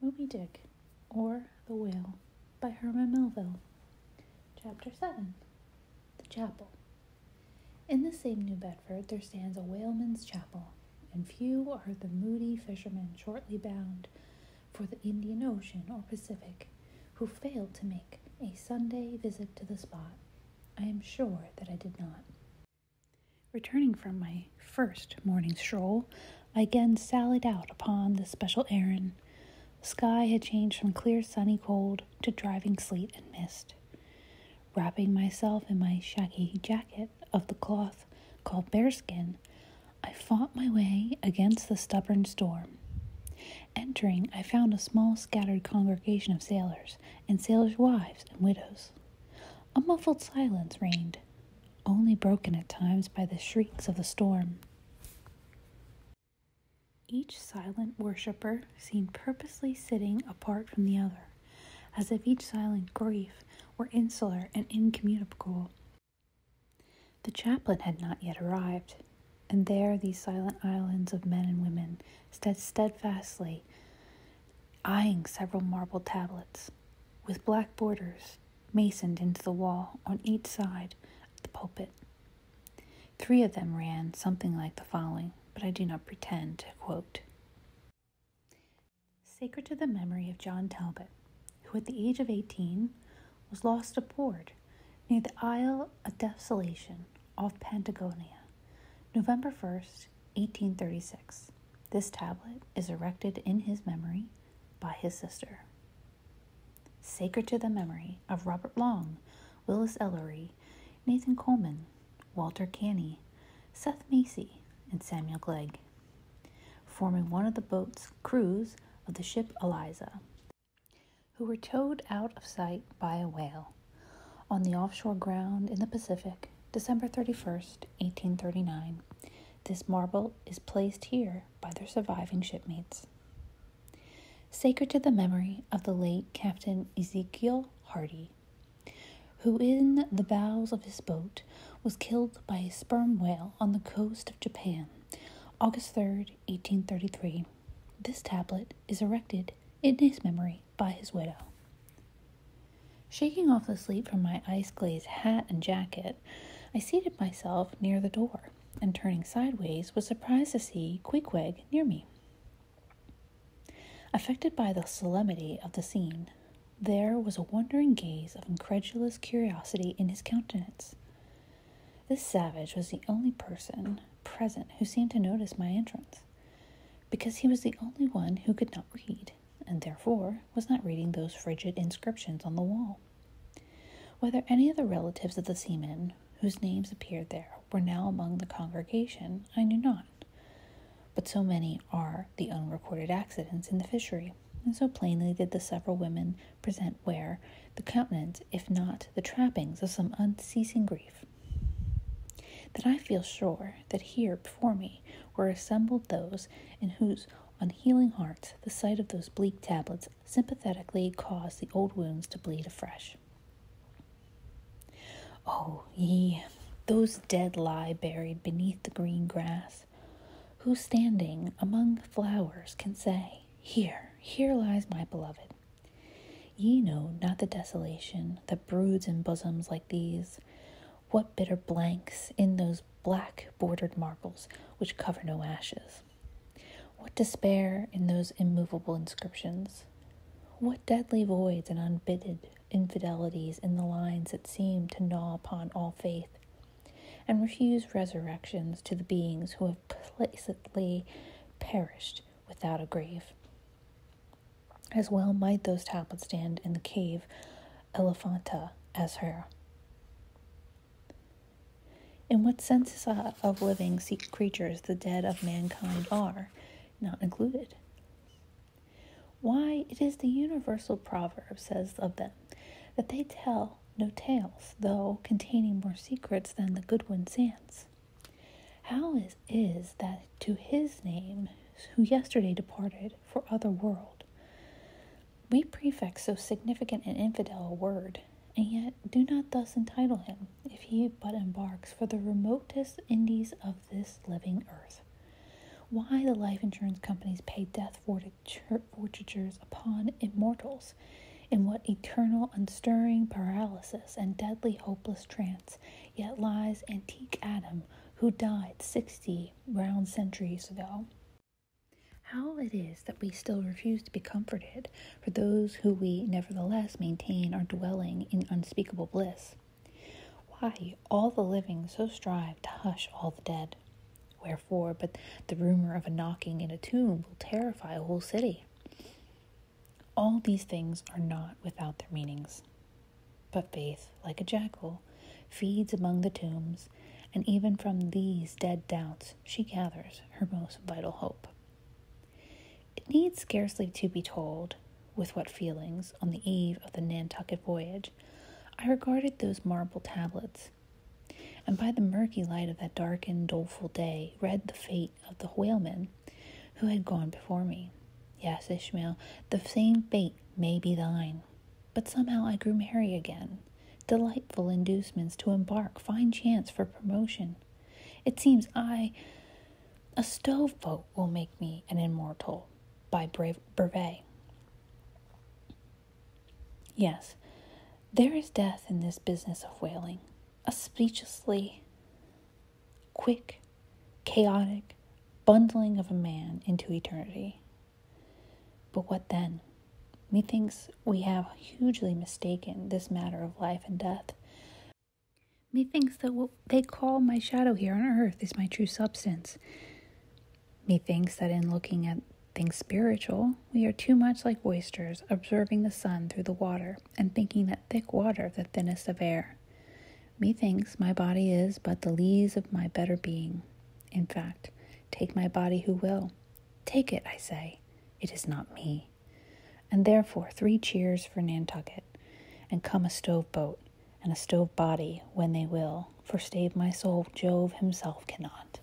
Moby-Dick, or The Whale, by Herman Melville. Chapter 7. The Chapel. In the same New Bedford there stands a whaleman's chapel, and few are the moody fishermen shortly bound for the Indian Ocean or Pacific who failed to make a Sunday visit to the spot. I am sure that I did not. Returning from my first morning stroll, I again sallied out upon this special errand. The sky had changed from clear sunny cold to driving sleet and mist. Wrapping myself in my shaggy jacket of the cloth called bearskin, I fought my way against the stubborn storm. Entering, I found a small scattered congregation of sailors and sailors' wives and widows. A muffled silence reigned, only broken at times by the shrieks of the storm. Each silent worshipper seemed purposely sitting apart from the other, as if each silent grief were insular and incommunicable. The chaplain had not yet arrived, and there these silent islands of men and women stood steadfastly, eyeing several marble tablets, with black borders masoned into the wall on each side of the pulpit. 3 of them ran something like the following, but I do not pretend to quote. Sacred to the memory of John Talbot, who at the age of 18 was lost aboard near the Isle of Desolation off Patagonia, November 1st, 1836. This tablet is erected in his memory by his sister. Sacred to the memory of Robert Long, Willis Ellery, Nathan Coleman, Walter Canny, Seth Macy, and Samuel Glegg, forming one of the boat's crews of the ship Eliza, who were towed out of sight by a whale on the offshore ground in the Pacific, December 31st, 1839. This marble is placed here by their surviving shipmates. Sacred to the memory of the late Captain Ezekiel Hardy, who in the bows of his boat was killed by a sperm whale on the coast of Japan, August 3rd, 1833. This tablet is erected in his memory by his widow. Shaking off the sleep from my ice-glazed hat and jacket, I seated myself near the door, and turning sideways was surprised to see Queequeg near me. Affected by the solemnity of the scene, there was a wondering gaze of incredulous curiosity in his countenance. This savage was the only person present who seemed to notice my entrance, because he was the only one who could not read, and therefore was not reading those frigid inscriptions on the wall. Whether any of the relatives of the seamen whose names appeared there were now among the congregation, I knew not. But so many are the unrecorded accidents in the fishery, and so plainly did the several women present wear the countenance, if not the trappings, of some unceasing grief, that I feel sure that here before me were assembled those in whose unhealing hearts the sight of those bleak tablets sympathetically caused the old wounds to bleed afresh. Oh, ye, those dead lie buried beneath the green grass, who standing among flowers can say, Here lies my beloved. Ye know not the desolation that broods in bosoms like these, what bitter blanks in those black bordered marbles which cover no ashes, what despair in those immovable inscriptions, what deadly voids and unbidden infidelities in the lines that seem to gnaw upon all faith, and refuse resurrections to the beings who have placidly perished without a grave. As well might those tablets stand in the cave Elephanta as her. In what senses of living sea creatures the dead of mankind are not included? Why, it is the universal proverb says of them that they tell no tales, though containing more secrets than the Goodwin Sands. How is that to his name, who yesterday departed for other world, we prefix so significant and infidel a word, and yet do not thus entitle him, if he but embarks for the remotest Indies of this living earth? why the life insurance companies pay death forfeitures upon immortals, in what eternal unstirring paralysis and deadly hopeless trance yet lies antique Adam, who died 60 round centuries ago. How it is that we still refuse to be comforted for those who we nevertheless maintain are dwelling in unspeakable bliss. Why all the living so strive to hush all the dead? Wherefore, but the rumor of a knocking in a tomb will terrify a whole city. All these things are not without their meanings. But faith, like a jackal, feeds among the tombs, and even from these dead doubts she gathers her most vital hope. It needs scarcely to be told with what feelings, on the eve of the Nantucket voyage, I regarded those marble tablets, and by the murky light of that dark and doleful day read the fate of the whaleman who had gone before me. Yes, Ishmael, the same fate may be thine. But somehow I grew merry again. Delightful inducements to embark, fine chance for promotion. It seems a stove-boat will make me an immortal by brevet. Yes, there is death in this business of whaling, a speechlessly quick, chaotic bundling of a man into eternity. But what then? Methinks we have hugely mistaken this matter of life and death. Methinks that what they call my shadow here on earth is my true substance. Methinks that in looking at things spiritual, we are too much like oysters, observing the sun through the water, and thinking that thick water the thinnest of air. Methinks my body is but the lees of my better being. In fact, take my body who will. Take it, I say. It is not me. And therefore 3 cheers for Nantucket, and come a stove boat, and a stove body when they will, for stave my soul Jove himself cannot.